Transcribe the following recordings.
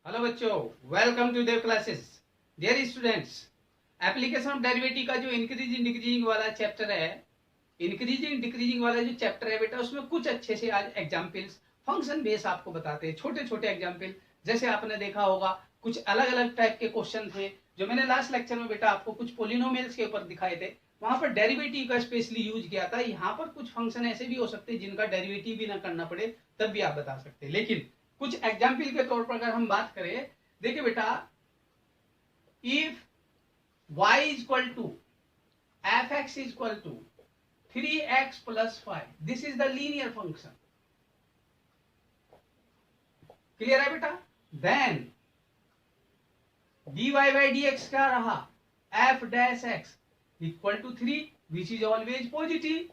Hello बच्चों, welcome to Dev classes. Dear students, application of derivative का जो इंक्रीजिंग डिक्रीजिंग वाला चैप्टर है, इंक्रीजिंग डिक्रीजिंग वाला जो चैप्टर है बेटा, उसमें कुछ अच्छे से आज एग्जाम्पल्स फंक्शन बेस आपको बताते हैं। छोटे छोटे एग्जाम्पल, जैसे आपने देखा होगा कुछ अलग अलग टाइप के क्वेश्चन थे जो मैंने लास्ट लेक्चर में बेटा आपको कुछ पोलिनोमियल्स के ऊपर दिखाए थे। वहां पर डेरिवेटिव का स्पेशली यूज किया था। यहाँ पर कुछ फंक्शन ऐसे भी हो सकते हैं जिनका डेरिवेटिव भी ना करना पड़े, तब भी आप बता सकते हैं। लेकिन कुछ एग्जाम्पल के तौर पर अगर हम बात करें, देखिए बेटा, if y is equal to f x is equal to 3x plus 5, this is the linear function. Clear है बेटा? देन dy बाई dx क्या रहा? f dash x equal to 3, which is always positive.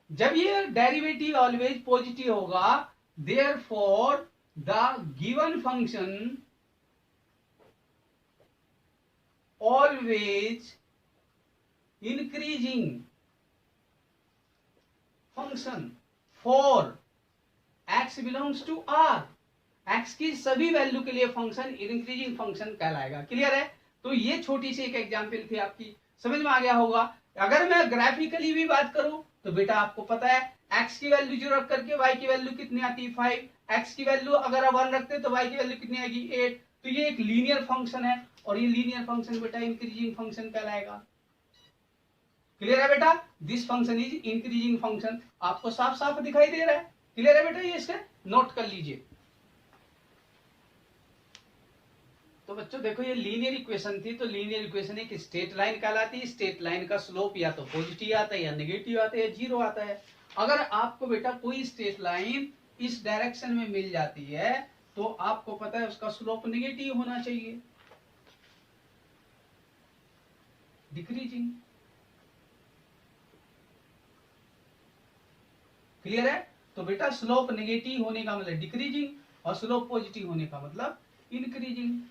जब ये derivative always positive होगा, therefore the given function always increasing function for x belongs to r। x की सभी value के लिए फंक्शन इंक्रीजिंग फंक्शन कहलाएगा। क्लियर है? तो ये छोटी सी एक एग्जांपल थी, आपकी समझ में आ गया होगा। अगर मैं ग्राफिकली भी बात करूं तो बेटा आपको पता है x की वैल्यू 0 रख करके y की वैल्यू कितनी आती है? 5। x की वैल्यू अगर आप 1 रखते तो y की वैल्यू कितनी आएगी? 8। तो ये एक लीनियर फंक्शन है और ये लीनियर फंक्शन बेटा इंक्रीजिंग फंक्शन कहलाएगा। क्लियर है बेटा? This function is increasing function. आपको साफ साफ दिखाई दे रहा है? क्लियर है बेटा? ये इसके नोट कर लीजिए। तो बच्चों देखो, ये लीनियर इक्वेशन थी, तो लीनियर इक्वेशन एक स्ट्रेट लाइन कहलाती है। स्ट्रेट लाइन का स्लोप या तो पॉजिटिव आता है या नेगेटिव आता है या जीरो आता है। अगर आपको बेटा कोई स्ट्रेट लाइन इस डायरेक्शन में मिल जाती है तो आपको पता है उसका स्लोप नेगेटिव होना चाहिए, डिक्रीजिंग। क्लियर है? तो बेटा स्लोप नेगेटिव होने का मतलब डिक्रीजिंग और स्लोप पॉजिटिव होने का मतलब इंक्रीजिंग।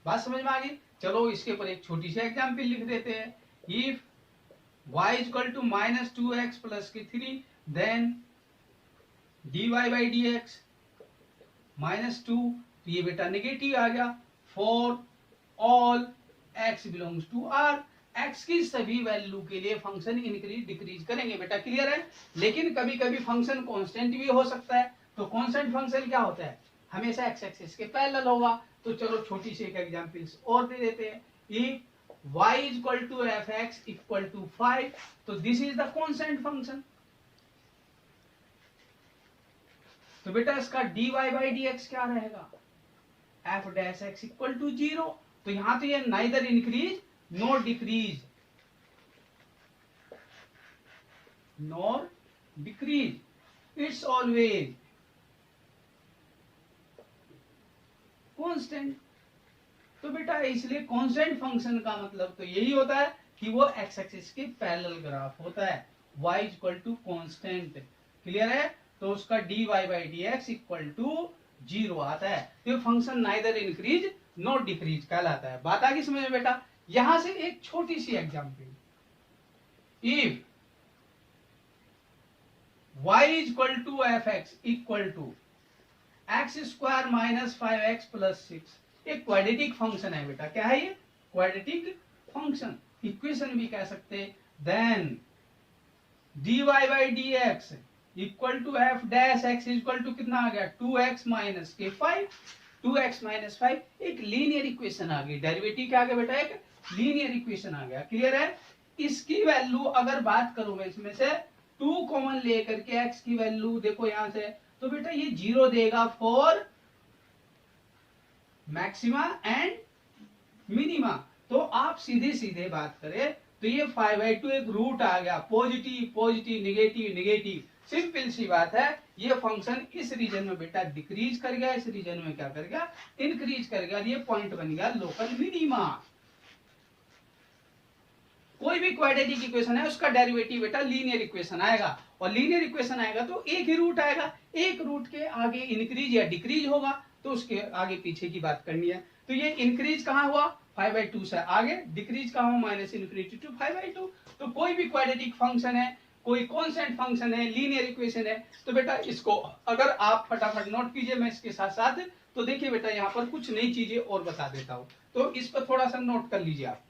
बात समझ में आ गई? चलो इसके ऊपर एक छोटी सी एग्जाम्पल लिख देते हैं। If y is equal to minus 2x plus के 3, then dy by d x minus 2, तो ये बेटा नेगेटिव आ गया। For all x belongs to r, x की सभी वैल्यू के लिए फंक्शन इंक्रीज डिक्रीज करेंगे बेटा। क्लियर है? लेकिन कभी कभी फंक्शन कांस्टेंट भी हो सकता है। तो कांस्टेंट फंक्शन क्या होता है? हमेशा x एक्सिस के पैरेलल होगा। तो चलो छोटी सी एक एग्जांपल और दे देते हैं। If y is equal to f x equal to 5, तो this is the constant function. तो बेटा इसका dy बाई डी एक्स क्या रहेगा? F dash x equal to 0। तो यहां तो ये neither increase nor decrease, nor decrease, it's always constant. तो बेटा इसलिए कांस्टेंट फंक्शन का मतलब तो यही होता है कि वो एक्स एक्सिस के पैरेलल ग्राफ होता है। y equal to constant. Clear है? तो उसका dy by d x equal to 0 आता है। तो function neither increase not decrease कहलाता है। बात आ गई समझ में बेटा? यहां से एक छोटी सी example, if y is equal to f x equal to x square minus 5x plus 6, एक क्वाड्रेटिक फंक्शन है बेटा। क्या है ये? क्वाड्रेटिक फंक्शन, इक्वेशन भी कह सकते हैं। Then dy by d x equal to F dash x equal to कितना आ गया? 2x माइनस के 5। 2x माइनस 5 एक लीनियर इक्वेशन आ गई। डेरिवेटिव क्या आ गया बेटा? एक लीनियर इक्वेशन आ गया। क्लियर है? इसकी वैल्यू अगर बात करूं मैं इसमें से 2 कॉमन लेकर के x की वैल्यू देखो यहां से, तो बेटा ये 0 देगा फॉर मैक्सिमा एंड मिनिमा। तो आप सीधे सीधे बात करें तो ये 5/2 एक रूट आ गया। Positive positive negative negative, simple सी बात है। ये फंक्शन इस रीजन में बेटा डिक्रीज कर गया, इस रीजन में क्या कर गया? इंक्रीज कर गया। ये पॉइंट बन गया लोकल मिनिमा। कोई भी क्वाड्रेटिक इक्वेशन है उसका डेरिवेटिव बेटा लीनियर इक्वेशन आएगा, और लीनियर इक्वेशन आएगा तो एक ही रूट आएगा। एक रूट के आगे इंक्रीज या डिक्रीज होगा तो उसके आगे पीछे की बात करनी है। तो ये इंक्रीज कहां हुआ? 5/2 से आगे, डिक्रीज कहां हुआ? Minus infinity to 5/2। तो कोई भी क्वाड्रेटिक फंक्शन है कोई कॉन्स्टेंट फंक्शन है, लीनियर इक्वेशन है, तो बेटा इसको अगर आप फटाफट नोट कीजिए मैं इसके साथ साथ, तो देखिए बेटा यहाँ पर कुछ नई चीजें और बता देता हूं, तो इस पर थोड़ा सा नोट कर लीजिए आप।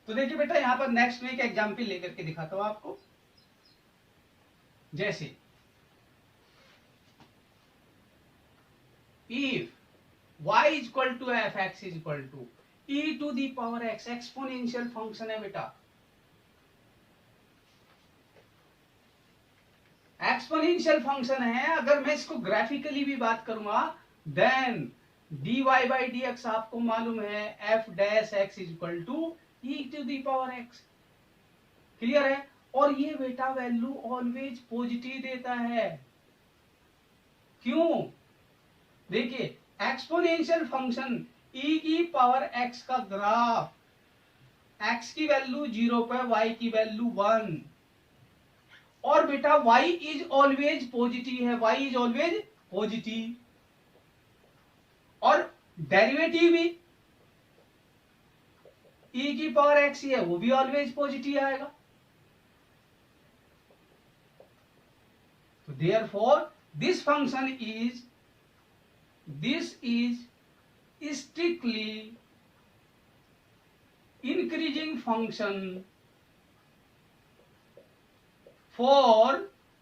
तो देखिए बेटा यहाँ पर नेक्स्ट में एक एग्जाम्पल लेकर के दिखाता हूं आपको। जैसे if y is equal to f x is equal to e to the power x, exponential function है बेटा, एक्सपोनेंशियल फंक्शन है। अगर मैं इसको ग्राफिकली भी बात करूंगा then dy by d x आपको मालूम है f dash x is equal to e to the power x, clear है। और ये बेटा वैल्यू ऑलवेज पॉजिटिव देता है, क्यों? देखिए एक्सपोनेंशियल फंक्शन e की पावर x का ग्राफ, x की वैल्यू 0 पर, y की वैल्यू 1, और बेटा y इज ऑलवेज पॉजिटिव है, y इज ऑलवेज पॉजिटिव, और डेरिवेटिव भी e की पावर x ही है, वो भी ऑलवेज पॉजिटिव आएगा। तो therefore this function is, this is strictly increasing function for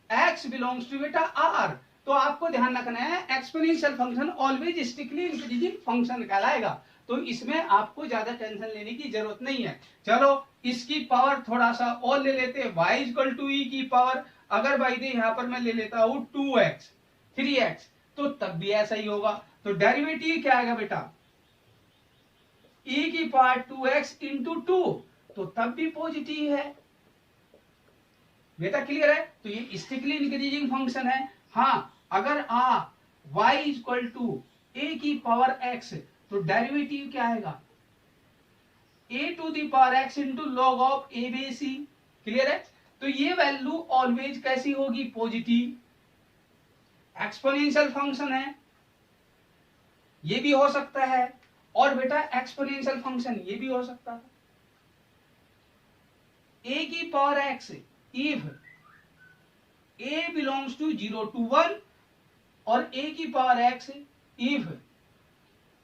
x belongs to बेटा r। तो आपको ध्यान रखना है exponential function always strictly increasing function कहलाएगा, तो इसमें आपको ज्यादा टेंशन लेने की जरूरत नहीं है। चलो इसकी पावर थोड़ा सा और ले लेते हैं, y इक्वल टू e की पावर, अगर भाई दे यहां पर मैं ले लेता हूं 2x 3x, तो तब भी ऐसा ही होगा। तो डेरिवेटिव क्या आएगा बेटा, e की पावर 2x इंटू 2, तो तब भी पॉजिटिव है बेटा, क्लियर है। तो ये स्ट्रिक्टली इंक्रीजिंग फंक्शन है। हाँ अगर y इक्वल टू a की पावर x, तो डेरिवेटिव क्या आएगा, a to the power x into log of a b c, clear है। तो ये वैल्यू ऑलवेज कैसी होगी, पॉजिटिव। एक्सपोनेंशियल फंक्शन है, ये भी हो सकता है, और बेटा एक्सपोनेंशियल फंक्शन ये भी हो सकता है। a की power x if a belongs to 0 to 1, और a की power x if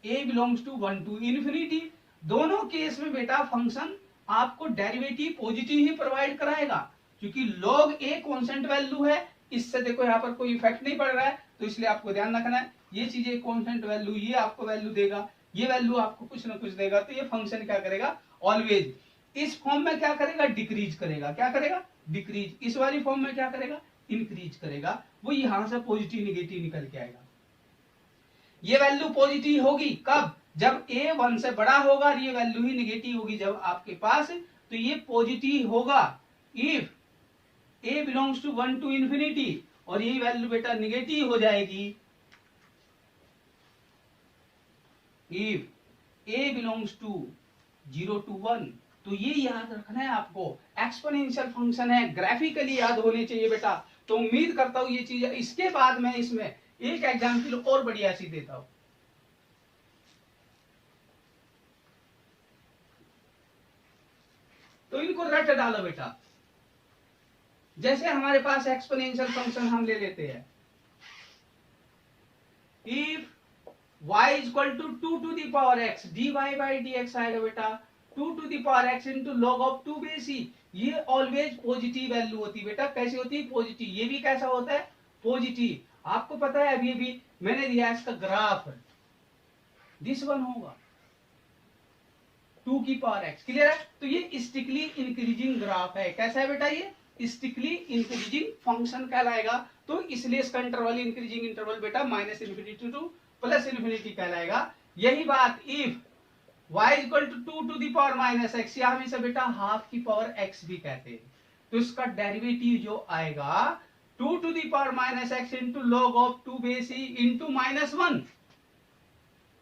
a belongs to 1 to infinity, दोनों केस में बेटा फंक्शन आपको डेरिवेटिव पॉजिटिव ही प्रोवाइड कराएगा, क्योंकि log a कांस्टेंट वैल्यू है, इससे देखो यहाँ पर कोई इफेक्ट नहीं पड़ रहा है, तो इसलिए आपको ध्यान रखना है ये चीजें कांस्टेंट वैल्यू, ये आपको वैल्यू देगा, ये वैल्यू आपको कुछ ना कुछ देगा, तो ये फंक्शन क्या करेगा, ऑलवेज इस फॉर्म में क्या करेगा, डिक्रीज करेगा। क्या करेगा, डिक्रीज। इस वाली फॉर्म में क्या करेगा, इंक्रीज करेगा। वो यहां से पॉजिटिव निगेटिव निकल के आएगा। ये वैल्यू पॉजिटिव होगी कब, जब a 1 से बड़ा होगा, और ये वैल्यू ही निगेटिव होगी जब आपके पास, तो ये पॉजिटिव होगा if a belongs to 1 to infinity, और ये वैल्यू बेटा निगेटिव हो जाएगी if a belongs to 0 to 1। तो ये याद रखना है आपको, एक्सपोनेंशियल फंक्शन है, ग्राफिकली याद होने चाहिए बेटा। तो उम्मीद करता हूं ये चीज, इसके बाद मैं इसमें एक एग्जाम्पल और बढ़िया सी देता हूं। तो इनको रट डालो बेटा। जैसे हमारे पास एक्सपोनेंशियल फंक्शन हम ले लेते हैं, if y equal to 2 to the power x, dy by d x आएगा बेटा 2 to the power x into log of 2 base c। ये ऑलवेज पॉजिटिव वैल्यू होती है बेटा। कैसे होती है, पॉजिटिव। ये भी कैसा होता है, पॉजिटिव। आपको पता है अभी भी मैंने दिया इसका ग्राफ, दिस वन होगा 2 की पावर x, क्लियर है। तो ये स्ट्रिक्टली इंक्रीजिंग ग्राफ है। कैसा है बेटा, ये स्ट्रिक्टली इंक्रीजिंग फंक्शन कहलाएगा। तो इसलिए इसका इंटरवल, इंक्रीजिंग इंटरवल बेटा minus infinity to plus infinity कहलाएगा। यही बात if y equal to 2 to the power minus x, या हम इसे बेटा हाफ की पावर x भी कहते हैं, तो इसका डेरिवेटिव जो आएगा 2 to the power minus x into log of 2 base e into -1,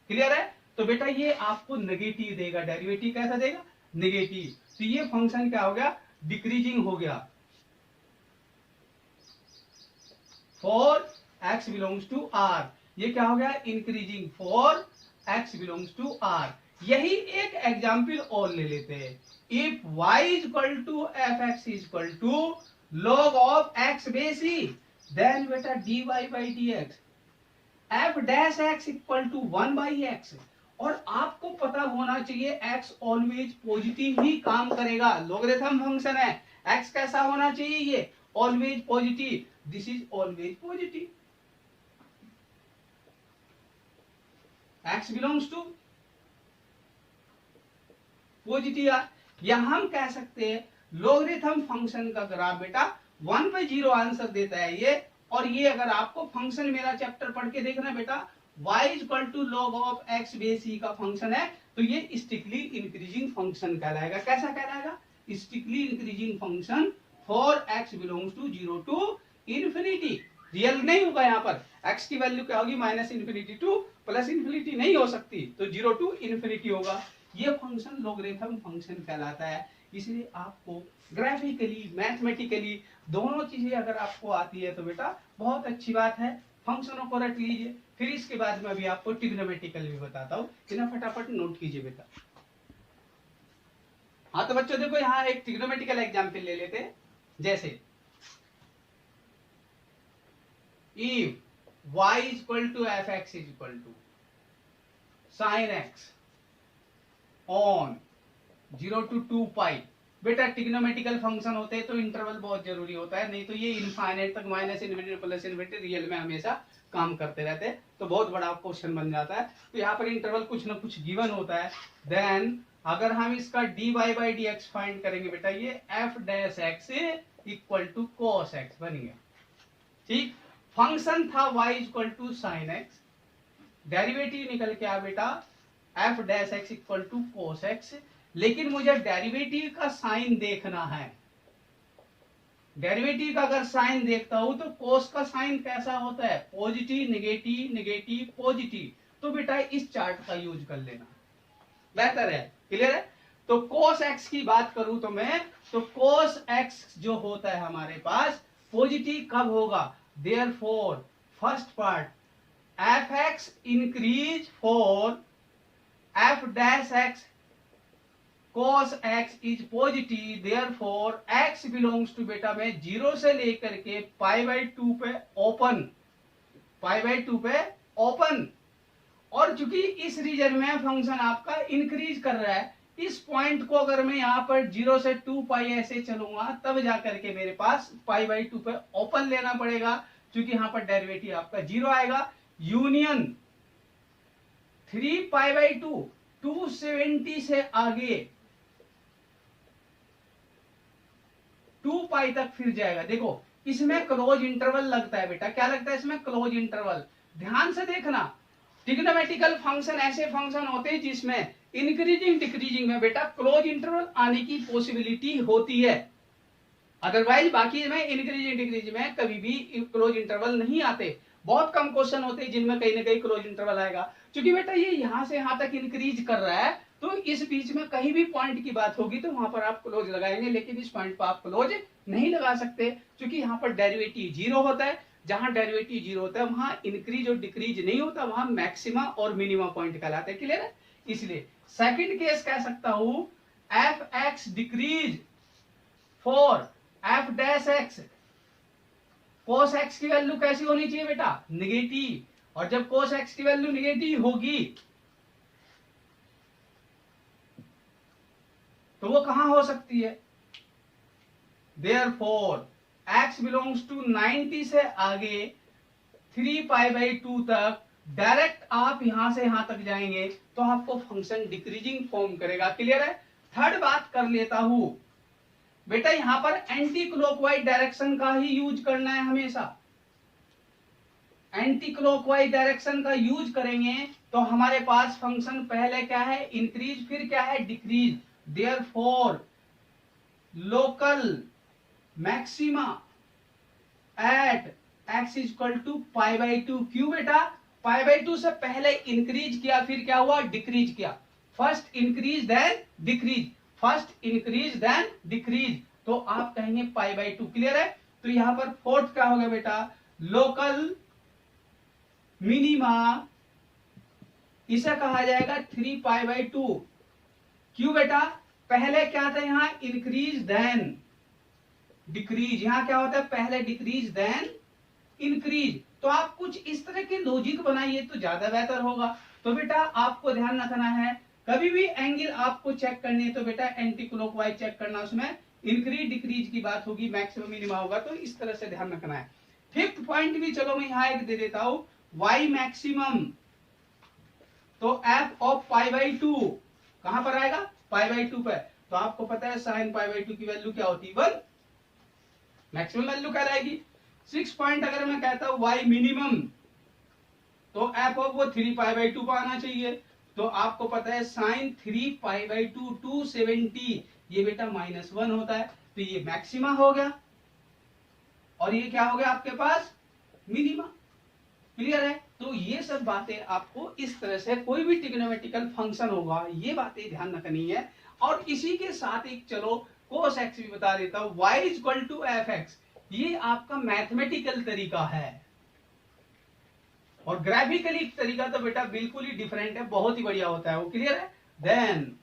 clear है। तो बेटा ये आपको नेगेटिव देगा, डेरिवेटिव कैसा देगा, नेगेटिव। तो ये फंक्शन क्या हो गया, डिक्रीजिंग हो गया। For x belongs to r। ये क्या हो गया, increasing for x belongs to r। यही एक एग्जाम्पल और ले लेते हैं। If y is equal to f x is equal to log of x base e, then बेटा dy by d x f dash x equal to 1 by x. और आपको पता होना चाहिए x ऑलवेज पॉजिटिव ही काम करेगा। लोगरिथम फंक्शन है, x कैसा होना चाहिए, ये always positive, this is always positive, x belongs to positive. या हम कह सकते हैं लोगरिथम फंक्शन का ग्राफ बेटा 1 पे 0 आंसर देता है ये। और ये अगर आपको फंक्शन मेरा चैप्टर पढ़ के देखना बेटा, y is equal to log of x base e का फंक्शन है, तो ये स्ट्रिक्टली इंक्रीजिंग फंक्शन कहलाएगा। कैसा कहलाएगा, strictly increasing function for x belongs to 0 to infinity. Real नहीं होगा, यहाँ पर x की वैल्यू क्या होगी, minus infinity to plus infinity नहीं हो सकती, तो 0 टू इन्फिनिटी होगा। ये फंक्शन लोगरिथम फंक्शन कहलाता है। इसलिए आपको ग्राफिकली मैथमेटिकली दोनों चीजें अगर आपको आती है तो बेटा बहुत अच्छी बात है, फंक्शनों को रट लीजिए। फिर इसके बाद में अभी आपको ट्रिग्नोमेट्रिकल भी बताता हूँ, इन्हें फटाफट नोट कीजिए बेटा। हाँ तो बच्चों देखो यहाँ एक ट्रिग्नोमेट्रिकल एग्जाम्पल ले लेते हैं। जैसे if y is equal to f x is equal to sine x on 0 to 2 pi. बेटा ट्रिग्नोमेट्रिकल फंक्शन होते हैं तो इंटरवल बहुत जरूरी होता है, नहीं तो ये इनफाइनाइट तक minus infinity plus infinity real में हमेशा काम करते रहते हैं, तो बहुत बड़ा क्वेश्चन बन जाता है। तो यहाँ पर इंटरवल कुछ ना कुछ गिवन होता है। देन अगर हम इसका dy by d x find करेंगे बेटा, ये f dash x equal to cos x बन गया। ठीक, फंक्शन था y equal to sine x, derivative निकल के आ बेटा f dash x equal to cos x. लेकिन मुझे डेरिवेटिव का साइन देखना है। डेरिवेटिव का अगर साइन देखता हूं तो कोस का साइन कैसा होता है, पॉजिटिव नेगेटिव नेगेटिव पॉजिटिव। तो बेटा इस चार्ट का यूज कर लेना बेहतर है। क्लियर है। तो कोस एक्स की बात करूं तो मैं, तो कोस एक्स जो होता है हमारे पास पॉजिटिव कब होगा, therefore first part F x increase for f dash x cos x is positive, therefore x belongs to बेटा मैं 0 से लेकर के पाई बाई 2 पे ओपन, पाई बाई 2 पे ओपन। और चूंकि इस रीजन में फंक्शन आपका इंक्रीज कर रहा है, इस पॉइंट को अगर मैं यहाँ पर 0 से 2 पाई ऐसे चलूंगा तब जाकर के मेरे पास पाई बाई 2 पे ओपन लेना पड़ेगा, क्योंकि यहाँ पर डेरिवेटिव आपका 0 आएगा। यूनियन 3 पाई बाई 2 270 से आगे 2 पाई तक फिर जाएगा। देखो इसमें क्लोज इंटरवल लगता है बेटा, क्या लगता है इसमें, क्लोज इंटरवल। ध्यान से देखना, ट्रिग्नोमेट्रिकल फंक्शन ऐसे फंक्शन होते हैं जिसमें इंक्रीजिंग डिक्रीजिंग में बेटा क्लोज इंटरवल आने की पॉसिबिलिटी होती है। अदरवाइज बाकी में इंक्रीजिंग डिक्रीजिंग में कभी भी क्लोज इंटरवल नहीं आते। बहुत कम क्वेश्चन होते हैं जिनमें कहीं ना कहीं क्लोज इंटरवल आएगा। क्योंकि बेटा ये यहां से यहां तक इंक्रीज कर रहा है, तो इस बीच में कहीं भी पॉइंट की बात होगी तो वहां पर आप क्लोज लगाएंगे, लेकिन इस पॉइंट पर आप क्लोज नहीं लगा सकते, क्योंकि यहाँ पर डेरिवेटिव 0 होता है। जहां डेरिवेटिव 0 होता है वहां इंक्रीज और डिक्रीज नहीं होता, वहां मैक्सिमा और मिनिमा पॉइंट कहलाते हैं। क्लियर है। इसलिए सेकंड केस कह सकता हूं F x decrease for F dash x. Cos x की वैल्यू कैसी होनी चाहिए बेटा, निगेटिव। और जब कोस एक्स की वैल्यू निगेटिव होगी तो वो कहां हो सकती है, देयरफॉर एक्स बिलोंग्स टू 90 से आगे 3 पाई बाई 2 तक डायरेक्ट आप यहां से यहां तक जाएंगे तो आपको फंक्शन डिक्रीजिंग फॉर्म करेगा। क्लियर है। थर्ड बात कर लेता हूं बेटा, यहां पर एंटी क्लॉकवाइज डायरेक्शन का ही यूज करना है हमेशा। एंटी क्लॉकवाइज डायरेक्शन का यूज करेंगे तो हमारे पास फंक्शन पहले क्या है, इंक्रीज, फिर क्या है, decrease. Therefore local maxima at x equal to pi by 2। क्यों बेटा, पाई बाई 2 से पहले इंक्रीज किया, फिर क्या हुआ, डिक्रीज किया। First increase then decrease, first increase then decrease, तो आप कहेंगे पाई बाई 2। क्लियर है। तो यहाँ पर फोर्थ क्या होगा बेटा, लोकल मिनिमा, इसे कहा जाएगा 3π/2। क्यों बेटा? पहले क्या था यहाँ? Increase then decrease. यहाँ क्या होता है? पहले डिक्रीज देन इंक्रीज। तो आप कुछ इस तरह के लॉजिक बनाइए तो ज्यादा बेहतर होगा। तो बेटा आपको ध्यान रखना है, कभी भी एंगल आपको चेक करनी है तो बेटा एंटी क्लॉकवाइज चेक करना, उसमें इंक्रीज डिक्रीज की बात होगी, मैक्सिमम मिनिमा होगा, तो इस तरह से ध्यान रखना है। फिफ्थ पॉइंट भी चलो मैं यहाँ एक दे देता हूं, y मैक्सिमम। तो f ऑफ π/2 कहां पर आएगा? π/2 पे। तो आपको पता है sin π/2 की वैल्यू क्या होती है? 1, मैक्सिमम वैल्यू कहलाएगी। 6 पॉइंट अगर मैं कहता हूं y मिनिमम, तो f ऑफ वो 3π/2 पर आना चाहिए। तो आपको पता है sin 3π/2 270, ये बेटा -1 होता है, तो ये मैक्सिमा हो गया और ये क्या हो गया आपके पास? मिनिमा। क्लियर है? तो ये सब बातें आपको इस तरह से, कोई भी ट्रिग्नोमेट्रिकल फंक्शन होगा ये बातें ध्यान रखनी है। और इसी के साथ एक चलो cos x भी बता देता हूं, y = f(x), ये आपका मैथमेटिकल तरीका है और ग्राफिकली तरीका तो बेटा बिल्कुल ही डिफरेंट है, बहुत ही बढ़िया होता है वो। क्लियर है? देन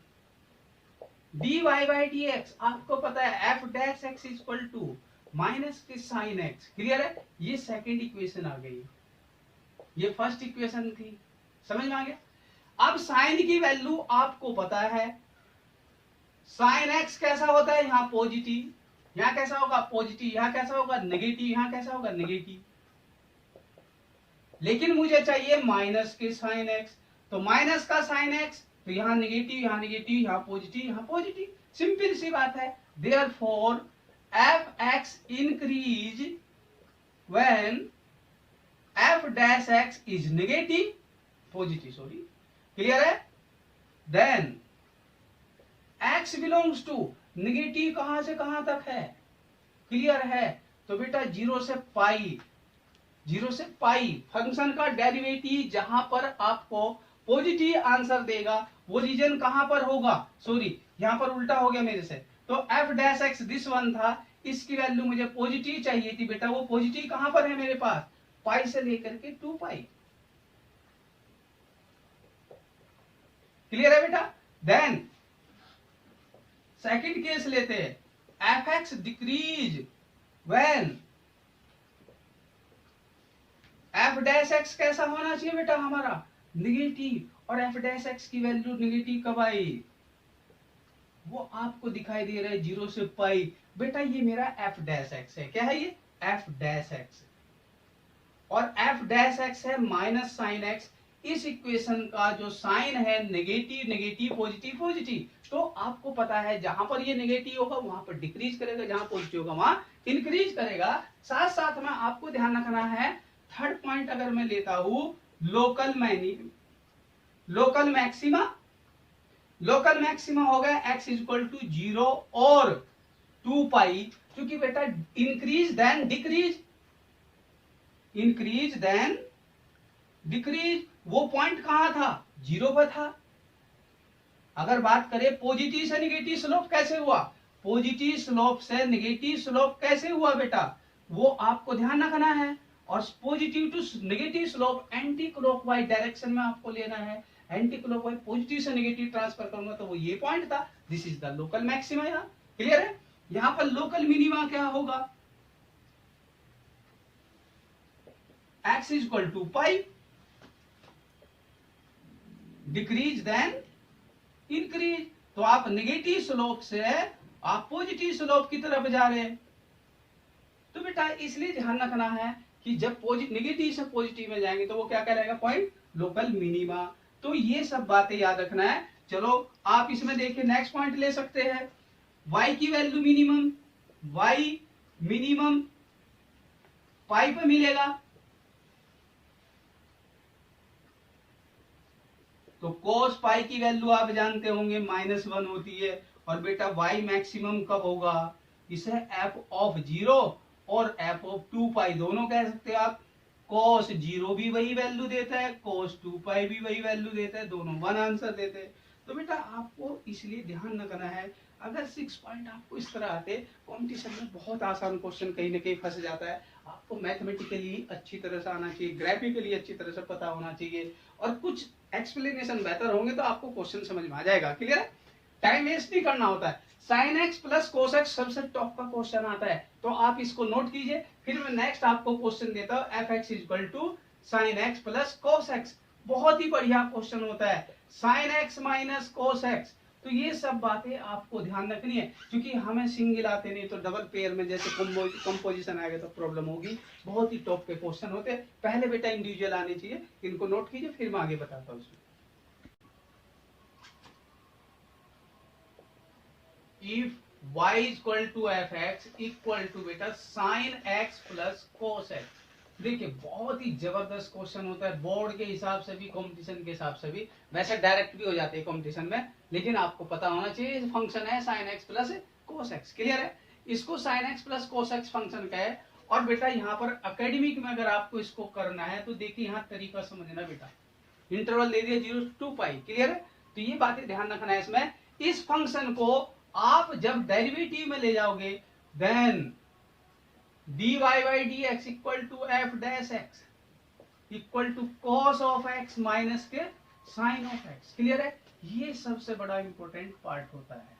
dy/dx आपको पता है f'(x) = -sin x। क्लियर है? ये सेकंड इक्वेशन आ गई, ये फर्स्ट इक्वेशन थी, समझ में आ गया? अब साइन की वैल्यू आपको पता है, साइन x कैसा होता है? यहाँ पॉजिटिव, यहाँ कैसा होगा? पॉजिटिव, यहाँ कैसा होगा? नेगेटिव, यहाँ कैसा होगा? नेगेटिव। लेकिन मुझे चाहिए माइनस के साइन x, तो माइनस का साइन x, तो यहाँ नेगेटिव, यहाँ नेगेटिव, यहाँ पॉजिटिव, यहाँ पॉजिटिव। सिंपल सी बात है। Therefore f(x) increase when f'(x) is negative, positive, sorry. Clear है? Then x belongs to negative, कहां से कहां तक है? क्लियर है? तो बेटा 0 से पाई, 0 से पाई फंक्शन का डेरिवेटिव जहां पर आपको पॉजिटिव आंसर देगा वो रीजन कहां पर होगा? सॉरी, यहां पर उल्टा हो गया मेरे से। तो f'(x) दिस वन था, इसकी वैल्यू मुझे पॉजिटिव चाहिए थी बेटा, वो पॉजिटिव कहां पर है मेरे पास? पाई से लेकर के 2π। क्लियर है बेटा? देन सेकंड केस लेते हैं, f(x) डिक्रीज व्हेन f'(x) कैसा होना चाहिए बेटा हमारा? नेगेटिव। और f'(x) की वैल्यू नेगेटिव कब आई? वो आपको दिखाई दे रहा है 0 से पाई। बेटा ये मेरा f'(x) है, क्या है ये? f'(x) और f'(x) है -sin x। इस इक्वेशन का जो साइन है नेगेटिव नेगेटिव पॉजिटिव पॉजिटिव, तो आपको पता है जहां पर ये नेगेटिव होगा वहां पर डिक्रीज करेगा, जहां पॉजिटिव होगा वहां इंक्रीज करेगा। साथ साथ में आपको ध्यान रखना है, थर्ड पॉइंट अगर मैं लेता हूं, लोकल मैक्सिमा। लोकल मैक्सिमा हो गया x = 0 और 2π, क्योंकि बेटा increase then decrease, increase then decrease. वो पॉइंट कहां था? 0 पर था। अगर बात करें पॉजिटिव से नेगेटिव स्लोप कैसे हुआ, पॉजिटिव स्लोप से नेगेटिव स्लोप कैसे हुआ बेटा, वो आपको ध्यान रखना है। और positive to negative slope anti clockwise direction में आपको लेना है। एंटी क्लॉकवाइज पॉजिटिव से नेगेटिव ट्रांसफर करूंगा तो वो ये पॉइंट था। This is the local maxima. यहाँ क्लियर है? यहाँ पर लोकल मिनिमा क्या होगा? x = pi, decrease then increase. तो आप नेगेटिव स्लोप से आप पॉजिटिव स्लोप की तरफ जा रहे हैं। तो बेटा इसलिए ध्यान रखना है कि जब नेगेटिव से पॉजिटिव में जाएंगे तो वो क्या कहलाएगा? Point local minima. तो ये सब बातें याद रखना है। चलो आप इसमें देखिए, नेक्स्ट पॉइंट ले सकते हैं, y की वैल्यू मिनिमम, y मिनिमम पाई पे मिलेगा, तो cos पाई की वैल्यू आप जानते होंगे -1 होती है। और बेटा y मैक्सिमम कब होगा? इसे f(0) और f(2π) दोनों कह सकते हैं आप। cos 0 भी वही वैल्यू देता है, cos 2π भी वही वैल्यू देता है, दोनों 1 आंसर देते हैं। तो बेटा आपको इसलिए ध्यान रखना है, अगर 6 पॉइंट आपको इस तरह आते, कंपटीशन में बहुत आसान क्वेश्चन कहीं ना कहीं फंस जाता है। आप आपको मैथमेटिकली अच्छी तरह से आना चाहिए, ग्राफिकली अच्छी तरह से पता होना चाहिए, और कुछ एक्सप्लेनेशन बेहतर होंगे तो आपको क्वेश्चन समझ में आ जाएगा। क्लियर है? टाइम वेस्ट नहीं करना होता है। Sine x plus cos x सबसे टॉप का क्वेश्चन आता है, तो आप इसको नोट कीजिए। फिर मैं नेक्स्ट आपको क्वेश्चन देता हूं, F x equal to sine x plus cos X. बहुत ही बढ़िया क्वेश्चन होता है, sine X minus cos X. तो ये सब बातें आपको ध्यान रखनी है, क्योंकि हमें सिंगल आते नहीं, तो डबल पेयर में जैसे कंपोजिशन आएगा तो प्रॉब्लम होगी। बहुत ही टॉप के क्वेश्चन होते हैं, पहले बेटा इंडिविजुअल आने चाहिए, इनको नोट कीजिए, फिर मैं आगे बताता हूँ। If y equal to f x equal to बेटा sine x plus cos x. देखिए बहुत ही जबरदस्त क्वेश्चन होता है, बोर्ड के हिसाब से भी, कंपटीशन के हिसाब से भी, वैसे डायरेक्ट भी हो जाते हैं कंपटीशन में, लेकिन आपको पता होना चाहिए फंक्शन है sine x plus cos x. Clear है? इसको sine x plus cos x function का है। और बेटा यहाँ पर एकेडमिक में अगर आपको इसको करना है तो देखिए यहाँ तरीका समझना बेटा, इंटरवल ले दिया 0 to 2 पाई। क्लियर है? तो ये बातें ध्यान रखना है इसमें। इस फंक्शन को आप जब डेरिवेटिव में ले जाओगे, then dy by dx equal to F dash x equal to cos of X minus के साइन ऑफ एक्स। क्लियर है? ये सबसे बड़ा इंपॉर्टेंट पार्ट होता है।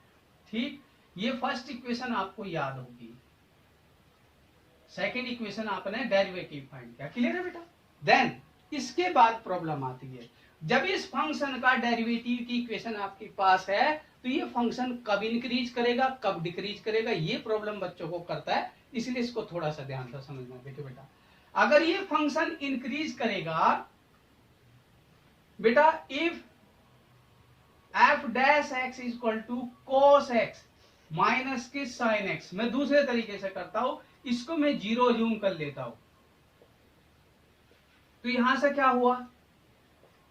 ठीक, ये फर्स्ट इक्वेशन आपको याद होगी, सेकेंड इक्वेशन आपने डेरिवेटिव फाइंड किया। क्लियर है बेटा? देन इसके बाद प्रॉब्लम आती है, जब इस फंक्शन का डेरिवेटिव की इक्वेशन आपके पास है तो ये फंक्शन कब इंक्रीज करेगा, कब डिक्रीज करेगा, ये प्रॉब्लम बच्चों को करता है, इसलिए इसको थोड़ा सा ध्यान से समझना। देखिए बेटा, अगर ये फंक्शन इंक्रीज करेगा बेटा, if F dash x equal to cos X minus के साइन एक्स, मैं दूसरे तरीके से करता हूं, इसको मैं 0 जूम कर लेता हूं, तो यहां से क्या हुआ,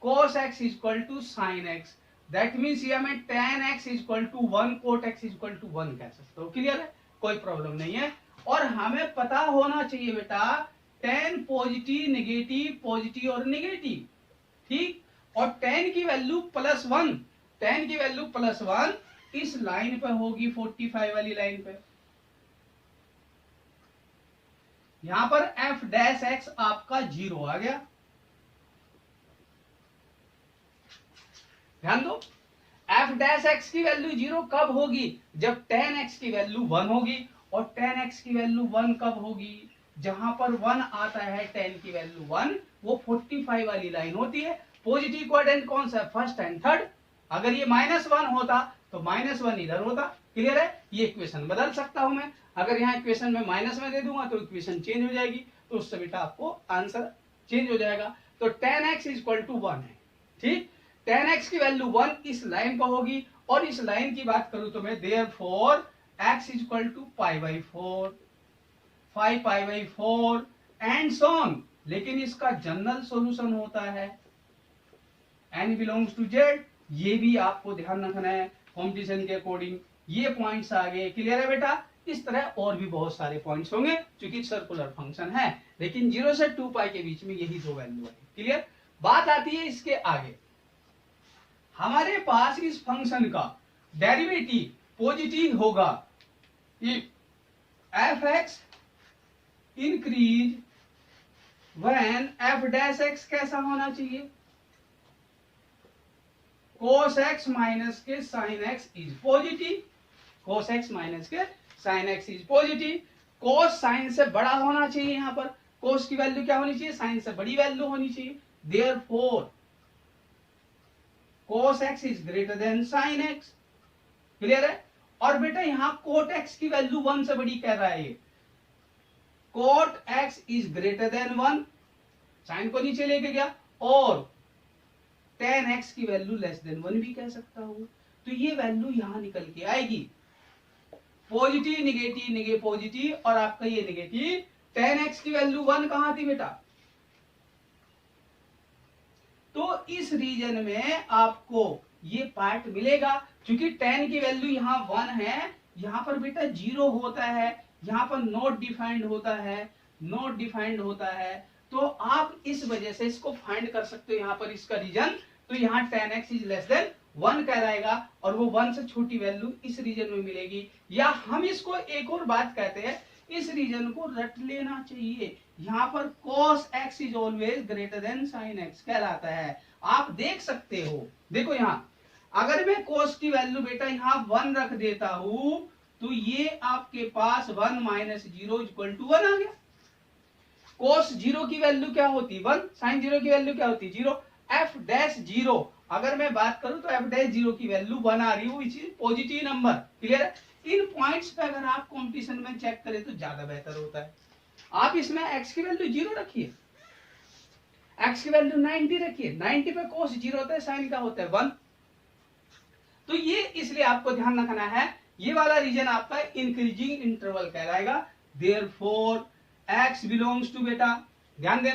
cos x equal to sine X, that means यह मैं tan x equal to 1 cot x equal to 1 कह सकता हूं। क्लियर है? कोई प्रॉब्लम नहीं है। और हमें पता होना चाहिए बेटा tan पॉजिटिव नेगेटिव, पॉजिटिव और नेगेटिव। ठीक, और tan की वैल्यू +1, tan की वैल्यू +1 इस लाइन पे होगी, 45 वाली लाइन पे। यहां पर f डैश x आपका 0 आ गया। ध्यान दो, f डैश x की वैल्यू 0 कब होगी, जब tan x की वैल्यू 1 होगी, और tan x की वैल्यू 1 कब होगी, जहां पर 1 आता है, tan की वैल्यू 1, वो 45 वाली लाइन होती है। पॉजिटिव क्वाड्रेंट कौन सा है, फर्स्ट एंड थर्ड। अगर ये -1 होता तो -1 इधर होता। क्लियर है? ये इक्वेशन बदल सकता हूं मैं, अगर यहाँ इक्वेशन में माइनस में दे दूंगा तो इक्वेशन चेंज हो जाएगी, तो उससे बेटा आपको आंसर चेंज हो जाएगा। तो tan x इक्वल टू 1 है। ठीक, tan x की वैल्यू 1 इस लाइन पर होगी, और इस लाइन की बात करूं तो मैं therefore x equal to π/4, 5π/4 and so on. लेकिन इसका जनरल सॉल्यूशन होता है n बिलोंग्स टू z, ये भी आपको ध्यान रखना है कॉम्पिटिशन के अकॉर्डिंग। ये पॉइंट्स आ गए। क्लियर है बेटा? इस तरह और भी बहुत सारे पॉइंट्स होंगे, क्योंकि सर्कुलर फंक्शन है, लेकिन 0 से 2 पाई के बीच में यही दो वैल्यू है। क्लियर? बात आती है इसके आगे, हमारे पास इस फंक्शन का डेरिवेटिव पॉजिटिव होगा if f x increase when f dash x कैसा होना चाहिए, cos x माइनस के sine x is positive, cos x minus के sine x is positive. cos sine से बड़ा होना चाहिए, यहां पर cos की वैल्यू क्या होनी चाहिए, साइन से बड़ी वैल्यू होनी चाहिए। Therefore cos x is greater then sin x। Clear है? और बेटा यहां cot x की वैल्यू 1 से बड़ी कह रहा है, ये cot x is greater than 1, sine को नीचे लेके गया, और tan x की वैल्यू लेस देन 1 भी कह सकता हूं। तो ये वैल्यू यहां निकल के आएगी, पॉजिटिव नेगेटिव नेगेटिव पॉजिटिव, और आपका ये नेगेटिव। tan x की वैल्यू 1 कहां थी बेटा, तो इस रीजन में आपको ये पार्ट मिलेगा, क्योंकि tan की वैल्यू यहाँ 1 है, यहाँ पर बेटा 0 होता है, यहाँ पर नॉट डिफाइंड होता है, नॉट डिफाइंड होता है। तो आप इस वजह से इसको फाइंड कर सकते हो, यहाँ पर इसका रीजन। तो यहाँ tan x is less than 1 कहलाएगा, और वो 1 से छोटी वैल्यू इस रीजन में मिलेगी। या हम इसको एक और बात कहते हैं इस रीजन को रट लेना चाहिए। यहाँ पर cos x is always greater than sin x कहलाता है। आप देख सकते हो, देखो यहाँ अगर मैं cos की वैल्यू बेटा यहाँ 1 रख देता हूं तो ये आपके पास 1 माइनस 0 इक्वल टू 1 आ गया। cos 0 की वैल्यू क्या होती 1, sin 0 की वैल्यू क्या होती 0। f डैश 0 अगर मैं बात करूं तो f डैश 0 की वैल्यू 1 आ रही है, which is positive number. Clear है। इन पॉइंट्स पे अगर आप कंपटीशन में चेक करें तो ज्यादा बेहतर होता है। आप इसमें x की वैल्यू 0 रखिए, x की वैल्यू 90 रखिए, 90 पे cos 0 होता है, sin का होता है 1। तो ये इसलिए आपको ध्यान रखना है, ये वाला रीजन आपका इंक्रीजिंग इंटरवल कहलाएगा। देयरफॉर x बिलोंग्स टू बेटा ध्यान देना